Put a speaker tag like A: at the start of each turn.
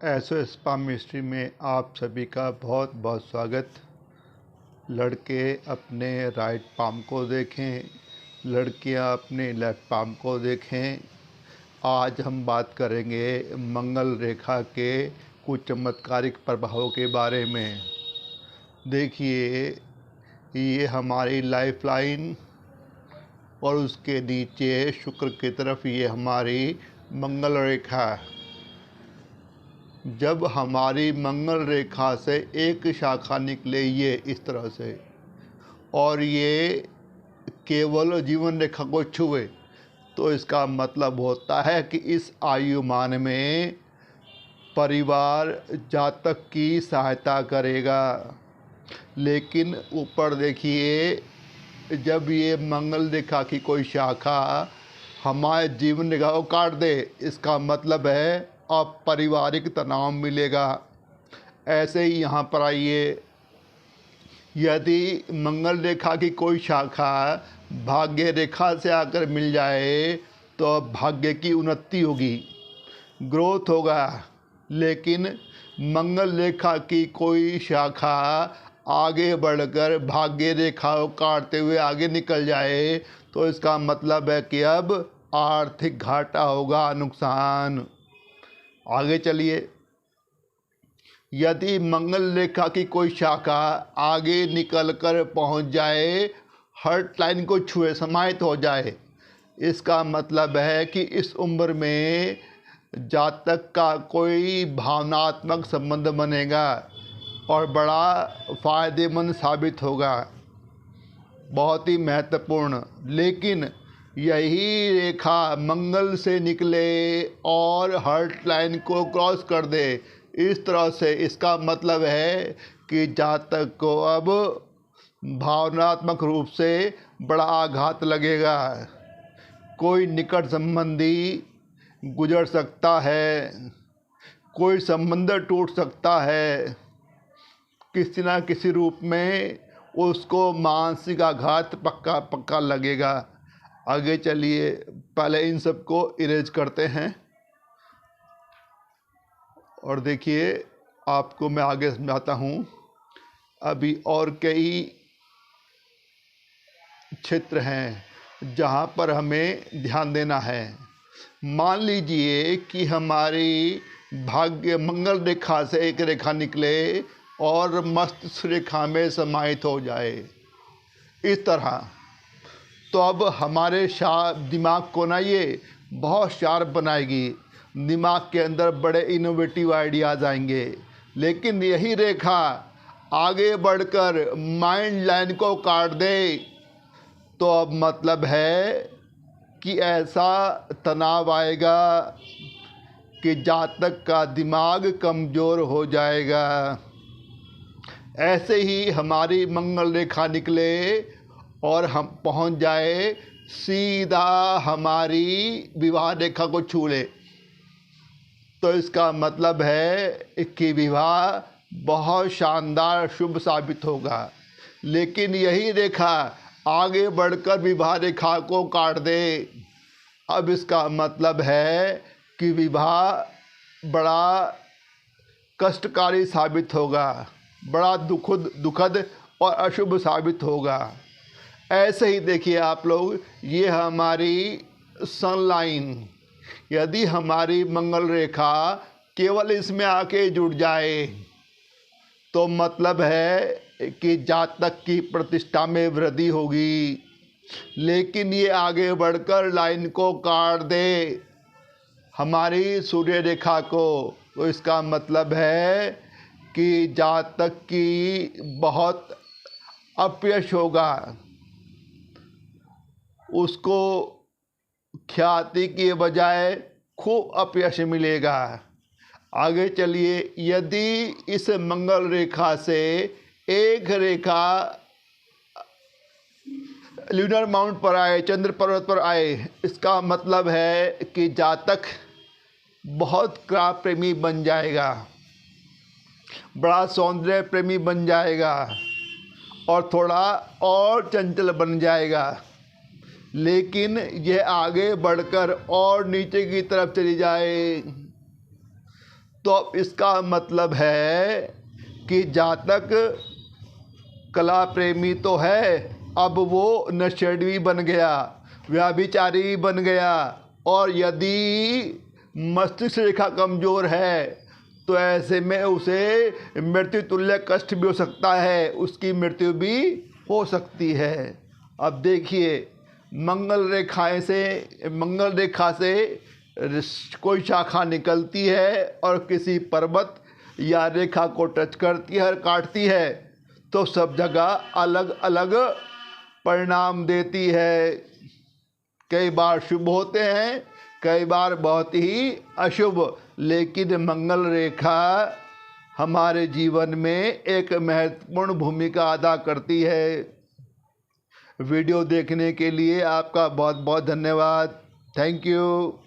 A: SOS palm mystery में आप सभी का बहुत बहुत स्वागत। लड़के अपने राइट पाम को देखें, लड़कियां अपने लेफ्ट पाम को देखें। आज हम बात करेंगे मंगल रेखा के कुछ चमत्कारिक प्रभावों के बारे में। देखिए, ये हमारी लाइफ लाइन और उसके नीचे शुक्र की तरफ ये हमारी मंगल रेखा। जब हमारी मंगल रेखा से एक शाखा निकले ये इस तरह से, और ये केवल जीवन रेखा को छुए, तो इसका मतलब होता है कि इस आयुमान में परिवार जातक की सहायता करेगा। लेकिन ऊपर देखिए, जब ये मंगल रेखा की कोई शाखा हमारे जीवन रेखा को काट दे, इसका मतलब है अब पारिवारिक तनाव मिलेगा। ऐसे ही यहाँ पर आइए, यदि मंगल रेखा की कोई शाखा भाग्य रेखा से आकर मिल जाए तो भाग्य की उन्नति होगी, ग्रोथ होगा। लेकिन मंगल रेखा की कोई शाखा आगे बढ़कर भाग्य रेखा को काटते हुए आगे निकल जाए तो इसका मतलब है कि अब आर्थिक घाटा होगा, नुकसान। आगे चलिए, यदि मंगल रेखा की कोई शाखा आगे निकलकर पहुंच जाए, हर्ट लाइन को छुए, समाहित हो जाए, इसका मतलब है कि इस उम्र में जातक का कोई भावनात्मक संबंध बनेगा और बड़ा फायदेमंद साबित होगा, बहुत ही महत्वपूर्ण। लेकिन यही रेखा मंगल से निकले और हर्ट लाइन को क्रॉस कर दे इस तरह से, इसका मतलब है कि जातक को अब भावनात्मक रूप से बड़ा आघात लगेगा। कोई निकट संबंधी गुजर सकता है, कोई संबंध टूट सकता है, किसी न किसी रूप में उसको मानसिक आघात पक्का लगेगा। आगे चलिए, पहले इन सब को इरेज करते हैं और देखिए आपको मैं आगे समझाता हूँ। अभी और कई क्षेत्र हैं जहाँ पर हमें ध्यान देना है। मान लीजिए कि हमारी भाग्य मंगल रेखा से एक रेखा निकले और मस्तिष्क रेखा में समाहित हो जाए इस तरह, तो अब हमारे दिमाग को ना ये बहुत शार्प बनाएगी, दिमाग के अंदर बड़े इनोवेटिव आइडियाज़ आएंगे। लेकिन यही रेखा आगे बढ़कर माइंड लाइन को काट दे तो अब मतलब है कि ऐसा तनाव आएगा कि जातक का दिमाग कमज़ोर हो जाएगा। ऐसे ही हमारी मंगल रेखा निकले और हम पहुंच जाए सीधा हमारी विवाह रेखा को छू ले, तो इसका मतलब है कि विवाह बहुत शानदार शुभ साबित होगा। लेकिन यही रेखा आगे बढ़कर विवाह रेखा को काट दे, अब इसका मतलब है कि विवाह बड़ा कष्टकारी साबित होगा, बड़ा दुखद और अशुभ साबित होगा। ऐसे ही देखिए आप लोग, ये हमारी सन लाइन, यदि हमारी मंगल रेखा केवल इसमें आके जुड़ जाए तो मतलब है कि जातक की प्रतिष्ठा में वृद्धि होगी। लेकिन ये आगे बढ़कर लाइन को काट दे हमारी सूर्य रेखा को, तो इसका मतलब है कि जातक की बहुत अपयश होगा, उसको ख्याति के बजाय खूब अपयश मिलेगा। आगे चलिए, यदि इस मंगल रेखा से एक रेखा ल्यूनर माउंट पर आए, चंद्र पर्वत पर आए, इसका मतलब है कि जातक बहुत कला प्रेमी बन जाएगा, बड़ा सौंदर्य प्रेमी बन जाएगा और थोड़ा और चंचल बन जाएगा। लेकिन यह आगे बढ़कर और नीचे की तरफ चली जाए तो अब इसका मतलब है कि जातक कला प्रेमी तो है, अब वो नशेड़ी बन गया, व्याभिचारी भी बन गया। और यदि मस्तिष्क रेखा कमज़ोर है तो ऐसे में उसे मृत्यु तुल्य कष्ट भी हो सकता है, उसकी मृत्यु भी हो सकती है। अब देखिए, मंगल रेखा से कोई शाखा निकलती है और किसी पर्वत या रेखा को टच करती है और काटती है तो सब जगह अलग अलग परिणाम देती है। कई बार शुभ होते हैं, कई बार बहुत ही अशुभ, लेकिन मंगल रेखा हमारे जीवन में एक महत्वपूर्ण भूमिका अदा करती है। वीडियो देखने के लिए आपका बहुत बहुत धन्यवाद। Thank you.